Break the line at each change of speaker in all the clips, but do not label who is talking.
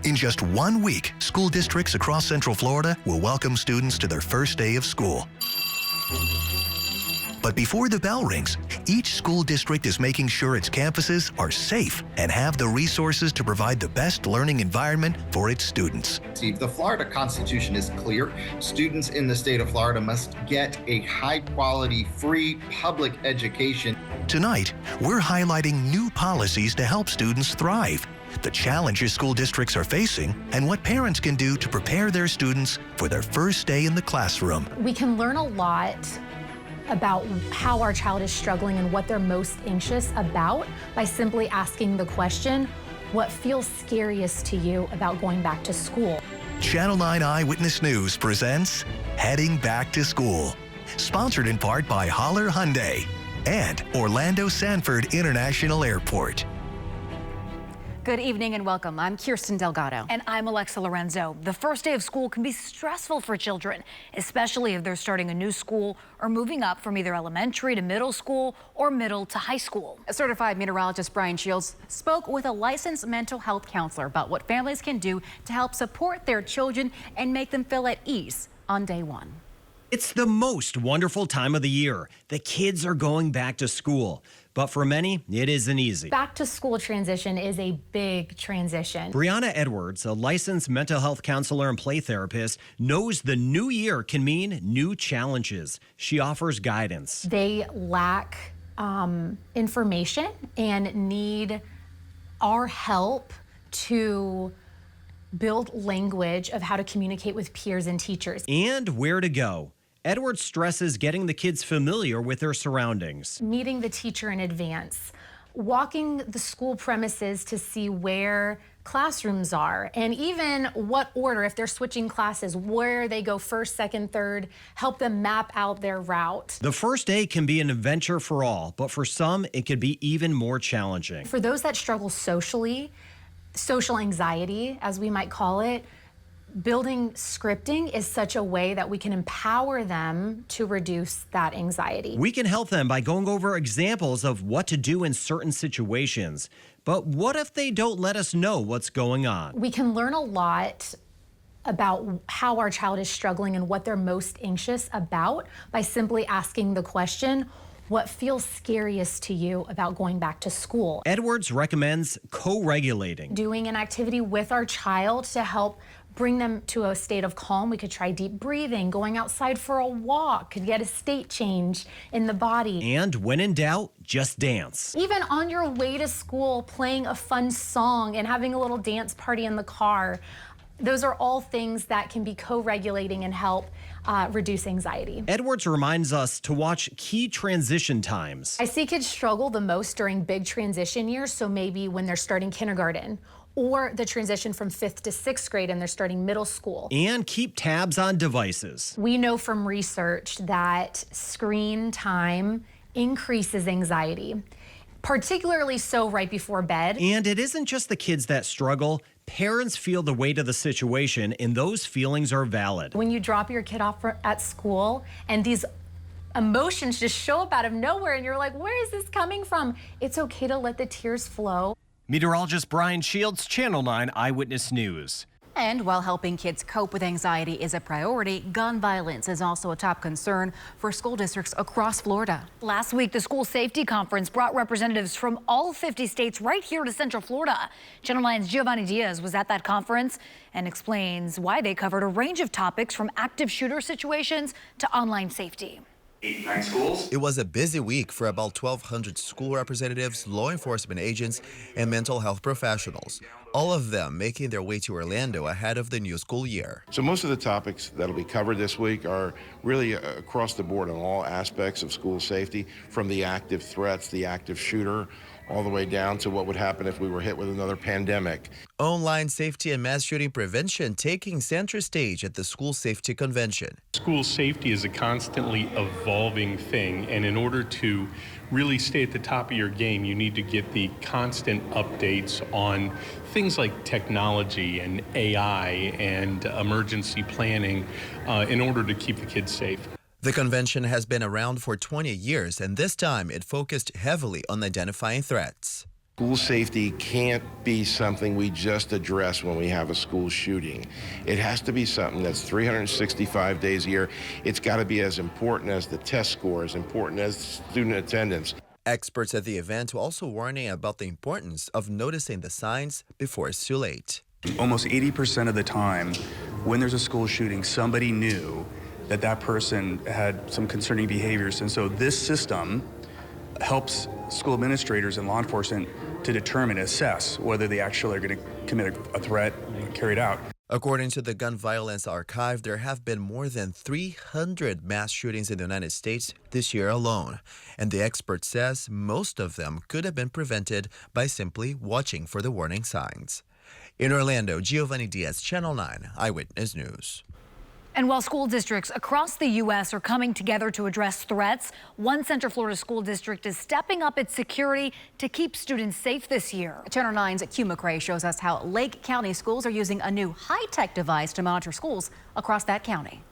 In just 1 week, school districts across Central Florida will welcome students to their first day of school. But before the bell rings, each school district is making sure its campuses are safe and have the resources to provide the best learning environment for its students.
Steve, the Florida Constitution is clear. Students in the state of Florida must get a high-quality, free public education.
Tonight, we're highlighting new policies to help students thrive, the challenges school districts are facing, and what parents can do to prepare their students for their first day in the classroom.
We can learn a lot about how our child is struggling and what they're most anxious about by simply asking the question, what feels scariest to you about going back to school?
Channel 9 Eyewitness News presents Heading Back to School, sponsored in part by Holler Hyundai and Orlando Sanford International Airport.
Good evening and welcome. I'm Kirsten Delgado.
And I'm Alexa Lorenzo. The first day of school can be stressful for children, especially if they're starting a new school or moving up from either elementary to middle school or middle to high school.
A certified meteorologist Brian Shields spoke with a licensed mental health counselor about what families can do to help support their children and make them feel at ease on day one.
It's the most wonderful time of the year. The kids are going back to school. But for many, it isn't easy.
Back to school transition is a big transition.
Brianna Edwards, a licensed mental health counselor and play therapist, knows the new year can mean new challenges. She offers guidance.
They lack information and need our help to build language of how to communicate with peers and teachers.
And where to go. Edwards stresses getting the kids familiar with their surroundings.
Meeting the teacher in advance, walking the school premises to see where classrooms are, and even what order, if they're switching classes, where they go first, second, third, help them map out their route.
The first day can be an adventure for all, but for some, it could be even more challenging.
For those that struggle socially, social anxiety, as we might call it, building scripting is such a way that we can empower them to reduce that anxiety.
We can help them by going over examples of what to do in certain situations. But what if they don't let us know what's going on?
We can learn a lot about how our child is struggling and what they're most anxious about by simply asking the question, what feels scariest to you about going back to school?
Edwards recommends co-regulating.
Doing an activity with our child to help bring them to a state of calm. We could try deep breathing, going outside for a walk, could get a state change in the body.
And when in doubt, just dance.
Even on your way to school, playing a fun song and having a little dance party in the car. Those are all things that can be co-regulating and help reduce anxiety.
Edwards reminds us to watch key transition times.
I see kids struggle the most during big transition years, so maybe when they're starting kindergarten, or the transition from 5th to 6th grade and they're starting middle school.
And keep tabs on devices.
We know from research that screen time increases anxiety, particularly so right before bed.
And it isn't just the kids that struggle. Parents feel the weight of the situation, and those feelings are valid.
When you drop your kid off at school and these emotions just show up out of nowhere and you're like, where is this coming from? It's okay to let the tears flow.
Meteorologist Brian Shields, Channel 9 Eyewitness News.
And while helping kids cope with anxiety is a priority, gun violence is also a top concern for school districts across Florida.
Last week, the School Safety Conference brought representatives from all 50 states right here to Central Florida. Channel 9's Giovanni Diaz was at that conference and explains why they covered a range of topics from active shooter situations to online safety.
89 schools.
It was a busy week for about 1,200 school representatives, law enforcement agents, and mental health professionals, all of them making their way to Orlando ahead of the new school year.
So most of the topics that'll be covered this week are really across the board on all aspects of school safety, from the active threats, the active shooter, all the way down to what would happen if we were hit with another pandemic.
Online safety and mass shooting prevention taking center stage at the School Safety Convention.
School safety is a constantly evolving thing, and in order to really stay at the top of your game, you need to get the constant updates on things like technology and AI and emergency planning in order to keep the kids safe.
The convention has been around for 20 years, and this time it focused heavily on identifying threats.
School safety can't be something we just address when we have a school shooting. It has to be something that's 365 days a year. It's got to be as important as the test score, as important as student attendance.
Experts at the event were also warning about the importance of noticing the signs before it's too late.
Almost 80% of the time, when there's a school shooting, somebody knew that that person had some concerning behaviors. And so this system helps school administrators and law enforcement to determine, assess whether they actually are going to commit a threat and carry it out.
According to the Gun Violence Archive, there have been more than 300 mass shootings in the United States this year alone. And the expert says most of them could have been prevented by simply watching for the warning signs. In Orlando, Giovanni Diaz, Channel 9 Eyewitness News.
And while school districts across the U.S. are coming together to address threats, one Central Florida school district is stepping up its security to keep students safe this year.
Channel 9's Q McRae shows us how Lake County schools are using a new high-tech device to monitor schools across that county.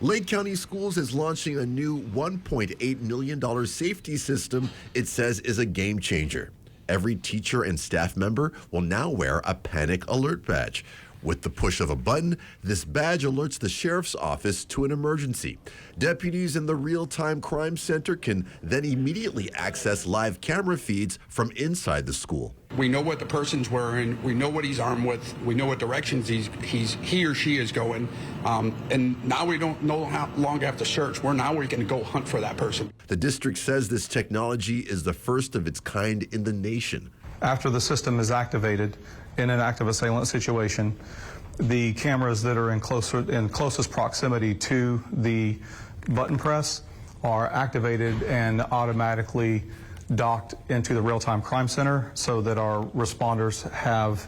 Lake County Schools is launching a new $1.8 million safety system it says is a game changer. Every teacher and staff member will now wear a panic alert badge. With the push of a button, this badge alerts the sheriff's office to an emergency. Deputies in the real-time crime center can then immediately access live camera feeds from inside the school.
We know what the person's wearing, we know what he's armed with, we know what directions he or she is going, and now we don't no longer have to search. We can go hunt for that person.
The district says this technology is the first of its kind in the nation.
After the system is activated in an active assailant situation, the cameras that are in closest proximity to the button press are activated and automatically docked into the real-time crime center so that our responders have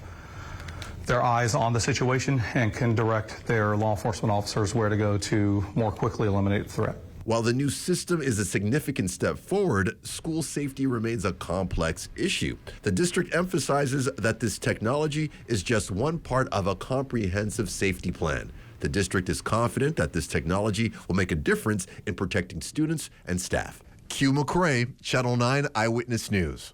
their eyes on the situation and can direct their law enforcement officers where to go to more quickly eliminate the threat.
While the new system is a significant step forward, school safety remains a complex issue. The district emphasizes that this technology is just one part of a comprehensive safety plan. The district is confident that this technology will make a difference in protecting students and staff. Q McRae, Channel 9 Eyewitness News.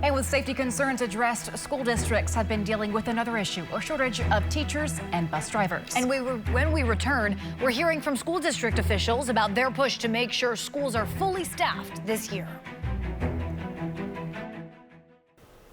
And with safety concerns addressed, school districts have been dealing with another issue, a shortage of teachers and bus drivers.
And when we return, we're hearing from school district officials about their push to make sure schools are fully staffed this year.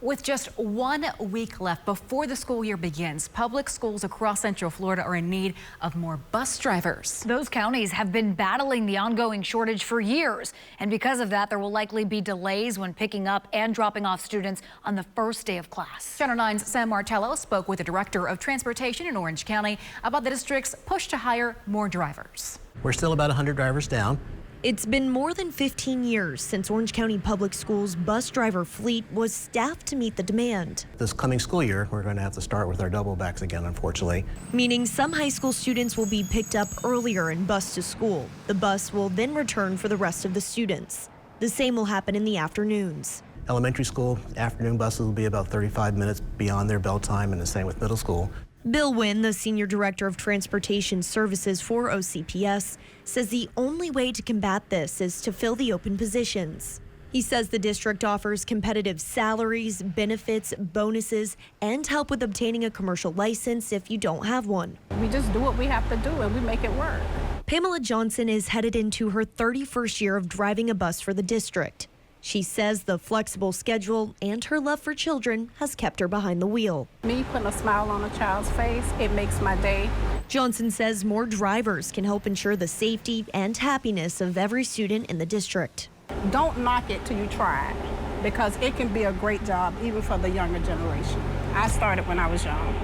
With just 1 week left before the school year begins, public schools across Central Florida are in need of more bus drivers.
Those counties have been battling the ongoing shortage for years. And because of that, there will likely be delays when picking up and dropping off students on the first day of class.
Channel 9's Sam Martello spoke with the director of transportation in Orange County about the district's push to hire more drivers.
We're still about 100 drivers down.
It's been more than 15 years since Orange County Public Schools' bus driver fleet was staffed to meet the demand.
This coming school year, we're going to have to start with our double backs again, unfortunately.
Meaning some high school students will be picked up earlier and bused to school. The bus will then return for the rest of the students. The same will happen in the afternoons.
Elementary school afternoon buses will be about 35 minutes beyond their bell time, and the same with middle school.
Bill Wynn, the Senior Director of Transportation Services for OCPS, says the only way to combat this is to fill the open positions. He says the district offers competitive salaries, benefits, bonuses, and help with obtaining a commercial license if you don't have one.
We just do what we have to do and we make it work.
Pamela Johnson is headed into her 31st year of driving a bus for the district. She says the flexible schedule and her love for children has kept her behind the wheel.
Me putting a smile on a child's face, it makes my day.
Johnson says more drivers can help ensure the safety and happiness of every student in the district.
Don't knock it till you try it, because it can be a great job even for the younger generation. I started when I was young,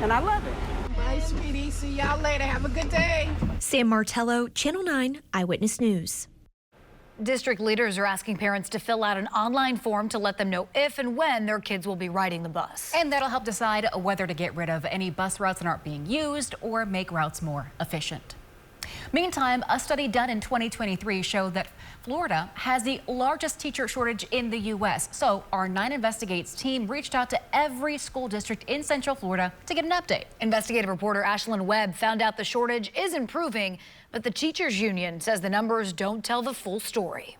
and I love it. Bye, sweetie. See y'all later. Have a good day.
Sam Martello, Channel 9 Eyewitness News.
District leaders are asking parents to fill out an online form to let them know if and when their kids will be riding the bus.
And that'll help decide whether to get rid of any bus routes that aren't being used or make routes more efficient. Meantime, a study done in 2023 showed that Florida has the largest teacher shortage in the U.S. So our 9 Investigates team reached out to every school district in Central Florida to get an update.
Investigative reporter Ashlyn Webb found out the shortage is improving, but the teachers union says the numbers don't tell the full story.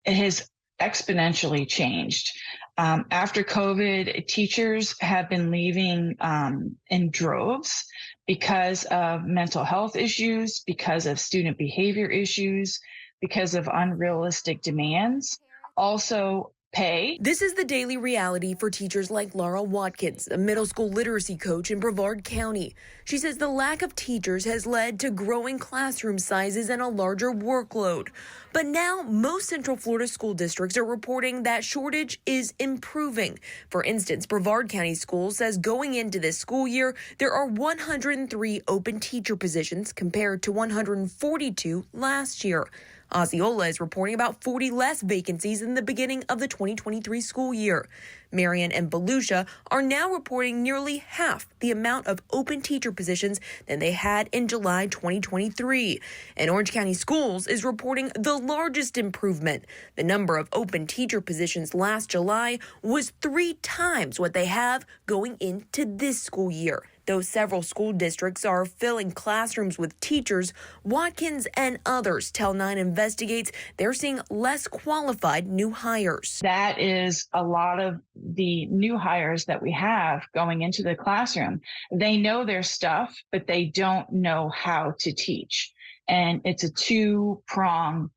It has exponentially changed. After COVID, teachers have been leaving in droves because of mental health issues, because of student behavior issues, because of unrealistic demands. Also, pay.
This is the daily reality for teachers like Laura Watkins, a middle school literacy coach in Brevard County. She says the lack of teachers has led to growing classroom sizes and a larger workload. But now most Central Florida school districts are reporting that shortage is improving. For instance, Brevard County Schools says going into this school year, there are 103 open teacher positions compared to 142 last year. Osceola is reporting about 40 less vacancies in the beginning of the 2023 school year. Marion and Volusia are now reporting nearly half the amount of open teacher positions than they had in July 2023. And Orange County Schools is reporting the largest improvement. The number of open teacher positions last July was 3 times what they have going into this school year. Though several school districts are filling classrooms with teachers, Watkins and others tell 9 Investigates they're seeing less qualified new hires.
That is a lot of the new hires that we have going into the classroom. They know their stuff, but they don't know how to teach. And it's a 2-pronged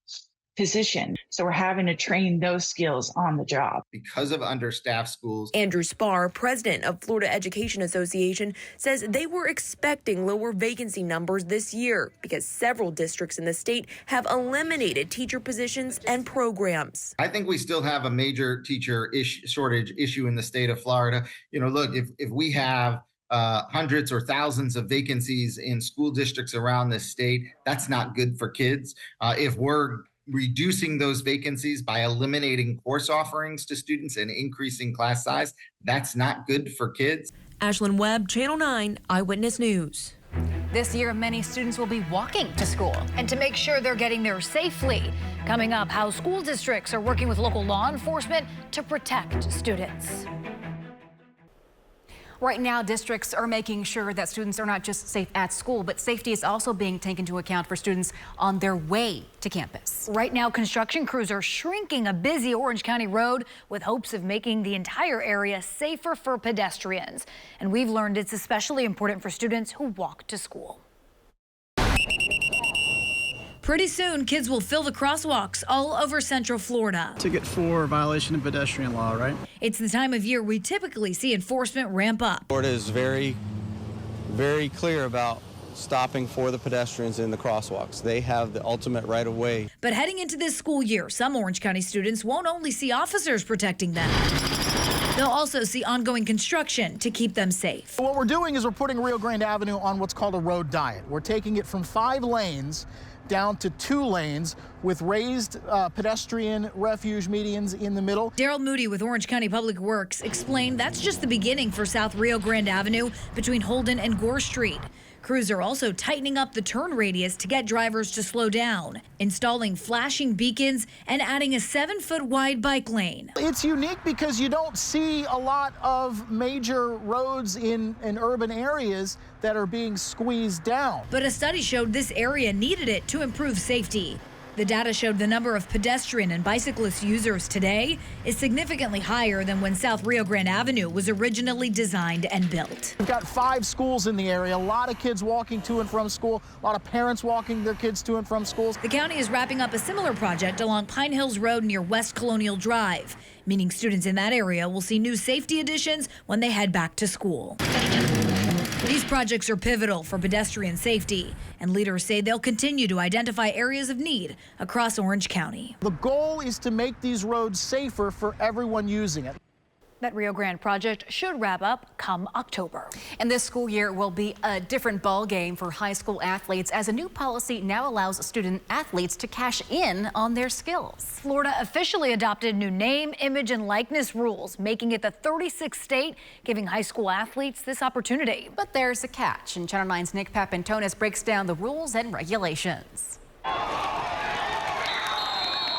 position. So we're having to train those skills on the job.
Because of understaffed schools.
Andrew Spar, president of Florida Education Association, says they were expecting lower vacancy numbers this year because several districts in the state have eliminated teacher positions and programs.
I think we still have a major teacher shortage issue in the state of Florida. Look, if we have hundreds or thousands of vacancies in school districts around the state, that's not good for kids. If we're reducing those vacancies by eliminating course offerings to students and increasing class size, that's not good for kids.
Ashlyn Webb, Channel 9 Eyewitness News.
This year, many students will be walking to school.
And to make sure they're getting there safely. Coming up, how school districts are working with local law enforcement to protect students.
Right now, districts are making sure that students are not just safe at school, but safety is also being taken into account for students on their way to campus.
Right now, construction crews are shrinking a busy Orange County road with hopes of making the entire area safer for pedestrians. And we've learned it's especially important for students who walk to school. Pretty soon, kids will fill the crosswalks all over Central Florida.
Ticket for violation of pedestrian law, right?
It's the time of year we typically see enforcement ramp up.
Florida is very, very clear about stopping for the pedestrians in the crosswalks. They have the ultimate right of way.
But heading into this school year, some Orange County students won't only see officers protecting them. They'll also see ongoing construction to keep them safe.
What we're doing is we're putting Rio Grande Avenue on what's called a road diet. We're taking it from 5 lanes down to 2 lanes with raised pedestrian refuge medians in the middle.
Daryl Moody with Orange County Public Works explained that's just the beginning for South Rio Grande Avenue between Holden and Gore Street. Crews are also tightening up the turn radius to get drivers to slow down, installing flashing beacons and adding a 7-foot wide bike lane.
It's unique because you don't see a lot of major roads in urban areas that are being squeezed down.
But a study showed this area needed it to improve safety. The data showed the number of pedestrian and bicyclist users today is significantly higher than when South Rio Grande Avenue was originally designed and built.
We've got 5 schools in the area, a lot of kids walking to and from school, a lot of parents walking their kids to and from schools.
The county is wrapping up a similar project along Pine Hills Road near West Colonial Drive, meaning students in that area will see new safety additions when they head back to school. These projects are pivotal for pedestrian safety, and leaders say they'll continue to identify areas of need across Orange County.
The goal is to make these roads safer for everyone using it.
That Rio Grande project should wrap up come October.
And this school year will be a different ball game for high school athletes as a new policy now allows student athletes to cash in on their skills.
Florida officially adopted new name, image, and likeness rules, making it the 36th state giving high school athletes this opportunity.
But there's a catch, and Channel 9's Nick Papantonis breaks down the rules and regulations.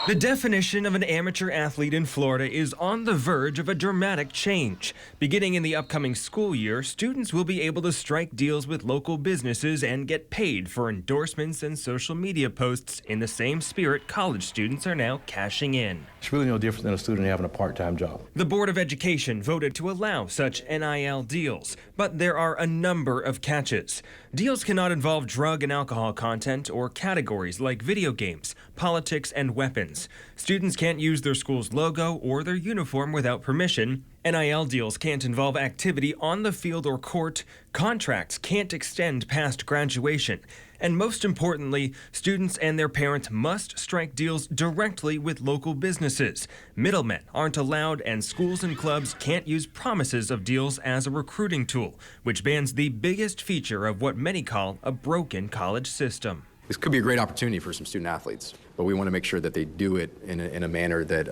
The definition of an amateur athlete in Florida is on the verge of a dramatic change. Beginning in the upcoming school year, students will be able to strike deals with local businesses and get paid for endorsements and social media posts in the same spirit college students are now cashing in.
It's really no different than a student having a part-time job.
The Board of Education voted to allow such NIL deals, but there are a number of catches. Deals cannot involve drug and alcohol content or categories like video games, politics, and weapons. Students can't use their school's logo or their uniform without permission. NIL deals can't involve activity on the field or court. Contracts can't extend past graduation. And most importantly, students and their parents must strike deals directly with local businesses. Middlemen aren't allowed, and schools and clubs can't use promises of deals as a recruiting tool, which bans the biggest feature of what many call a broken college system.
This could be a great opportunity for some student athletes, but we want to make sure that they do it in a manner that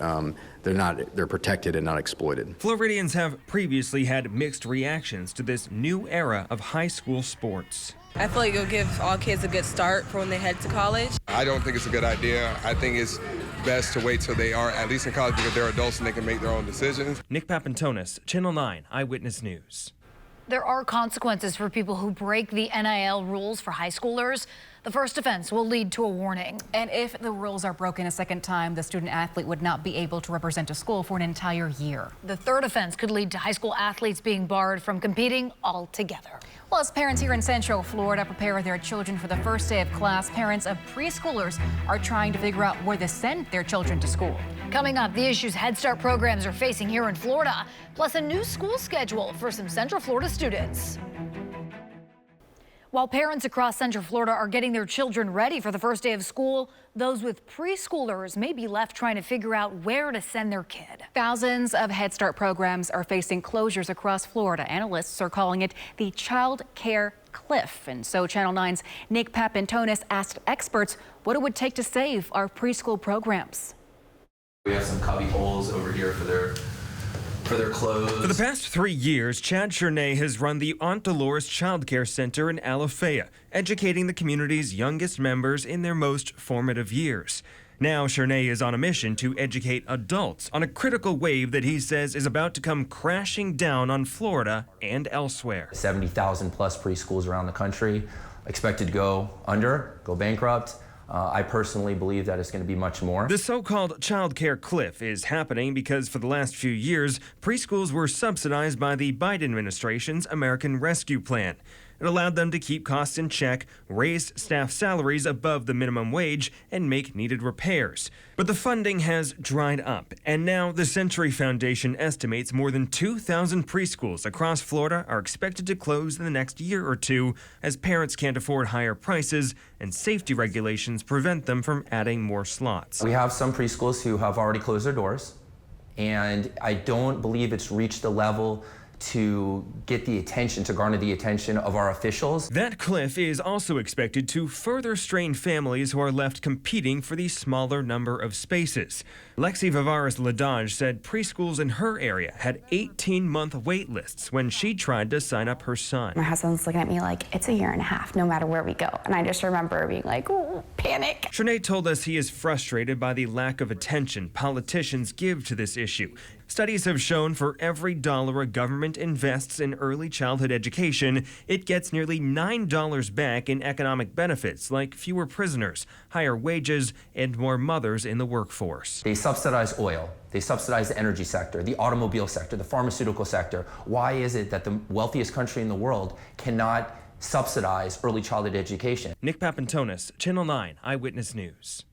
they're protected and not exploited.
Floridians have previously had mixed reactions to this new era of high school sports.
I feel like it'll give all kids a good start for when they head to college.
I don't think it's a good idea. I think it's best to wait till they are at least in college because they're adults and they can make their own decisions.
Nick Papantonis, Channel 9 Eyewitness News.
There are consequences for people who break the NIL rules for high schoolers. The first offense will lead to a warning.
And if the rules are broken a second time, the student athlete would not be able to represent a school for an entire year.
The third offense could lead to high school athletes being barred from competing altogether.
Well, as parents here in Central Florida prepare their children for the first day of class, parents of preschoolers are trying to figure out where to send their children to school.
Coming up, the issues Head Start programs are facing here in Florida, plus a new school schedule for some Central Florida students. While parents across Central Florida are getting their children ready for the first day of school, those with preschoolers may be left trying to figure out where to send their kid.
Thousands of Head Start programs are facing closures across Florida. Analysts are calling it the child care cliff. And so Channel 9's Nick Papantonis asked experts what it would take to save our preschool programs.
We have some cubby holes over here for their clothes.
For the past 3 years, Chad Chernay has run the Aunt Dolores Child Care Center in Alafaya, educating the community's youngest members in their most formative years. Now, Chernay is on a mission to educate adults on a critical wave that he says is about to come crashing down on Florida and elsewhere.
70,000 plus preschools around the country expected to go bankrupt. I personally believe that it's going to be much more.
The so-called child care cliff is happening because for the last few years, preschools were subsidized by the Biden administration's American Rescue Plan. It allowed them to keep costs in check, raise staff salaries above the minimum wage, and make needed repairs. But the funding has dried up, and now the Century Foundation estimates more than 2,000 preschools across Florida are expected to close in the next year or two as parents can't afford higher prices and safety regulations prevent them from adding more slots.
We have some preschools who have already closed their doors, and I don't believe it's reached the level to garner the attention of our officials.
That cliff is also expected to further strain families who are left competing for the smaller number of spaces. Lexi Vivaris-Ladage said preschools in her area had 18-month wait lists when she tried to sign up her son.
My husband's looking at me like, it's a year and a half, no matter where we go. And I just remember being like, ooh, panic.
Chernay told us he is frustrated by the lack of attention politicians give to this issue. Studies have shown for every dollar a government invests in early childhood education, it gets nearly $9 back in economic benefits like fewer prisoners, higher wages, and more mothers in the workforce.
They subsidize oil. They subsidize the energy sector, the automobile sector, the pharmaceutical sector. Why is it that the wealthiest country in the world cannot subsidize early childhood education?
Nick Papantonis, Channel 9 Eyewitness News.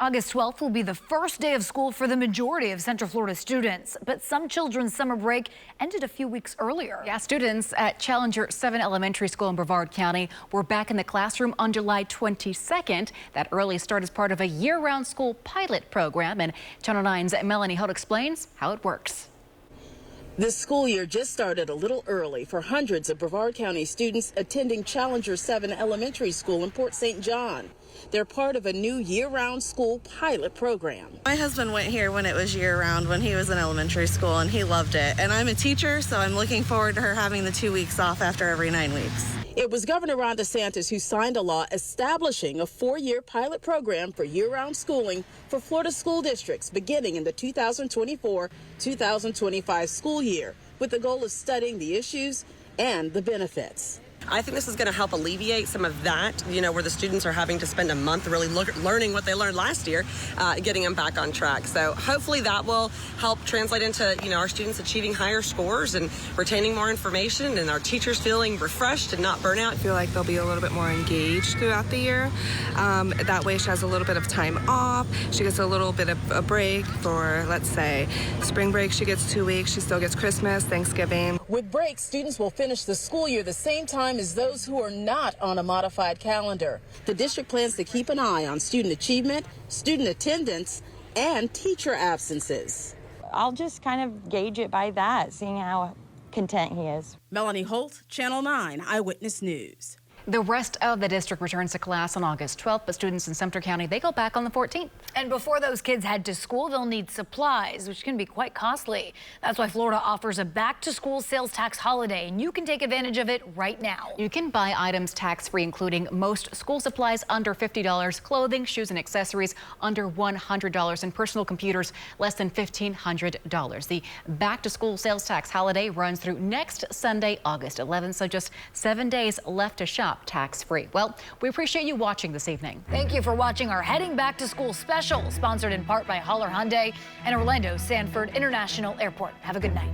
August 12th will be the first day of school for the majority of Central Florida students, but some children's summer break ended a few weeks earlier.
Yeah, students at Challenger 7 Elementary School in Brevard County were back in the classroom on July 22nd. That early start is part of a year-round school pilot program, and Channel 9's Melanie Holt explains how it works.
This school year just started a little early for hundreds of Brevard County students attending Challenger 7 Elementary School in Port St. John. They're part of a new year-round school pilot program.
My husband went here when it was year-round, when he was in elementary school, and he loved it. And I'm a teacher, so I'm looking forward to her having the 2 weeks off after every 9 weeks.
It was Governor Ron DeSantis who signed a law establishing a 4-year pilot program for year-round schooling for Florida school districts beginning in the 2024-2025 school year, with the goal of studying the issues and the benefits.
I think this is going to help alleviate some of that, where the students are having to spend a month really learning what they learned last year, getting them back on track. So hopefully that will help translate into, our students achieving higher scores and retaining more information, and our teachers feeling refreshed and not burnt out.
I feel like they'll be a little bit more engaged throughout the year. That way she has a little bit of time off. She gets a little bit of a break for, let's say, spring break. She gets 2 weeks. She still gets Christmas, Thanksgiving.
With breaks, students will finish the school year the same time as those who are not on a modified calendar. The district plans to keep an eye on student achievement, student attendance, and teacher absences.
I'll just kind of gauge it by that, seeing how content he is.
Melanie Holt, Channel 9 Eyewitness News.
The rest of the district returns to class on August 12th, but students in Sumter County, they go back on the 14th.
And before those kids head to school, they'll need supplies, which can be quite costly. That's why Florida offers a back-to-school sales tax holiday, and you can take advantage of it right now.
You can buy items tax-free, including most school supplies under $50, clothing, shoes, and accessories under $100, and personal computers less than $1,500. The back-to-school sales tax holiday runs through next Sunday, August 11th, so just 7 days left to shop tax-free. Well, we appreciate you watching this evening.
Thank you for watching our Heading Back to School special, sponsored in part by Holler Hyundai and Orlando Sanford International Airport. Have a good night.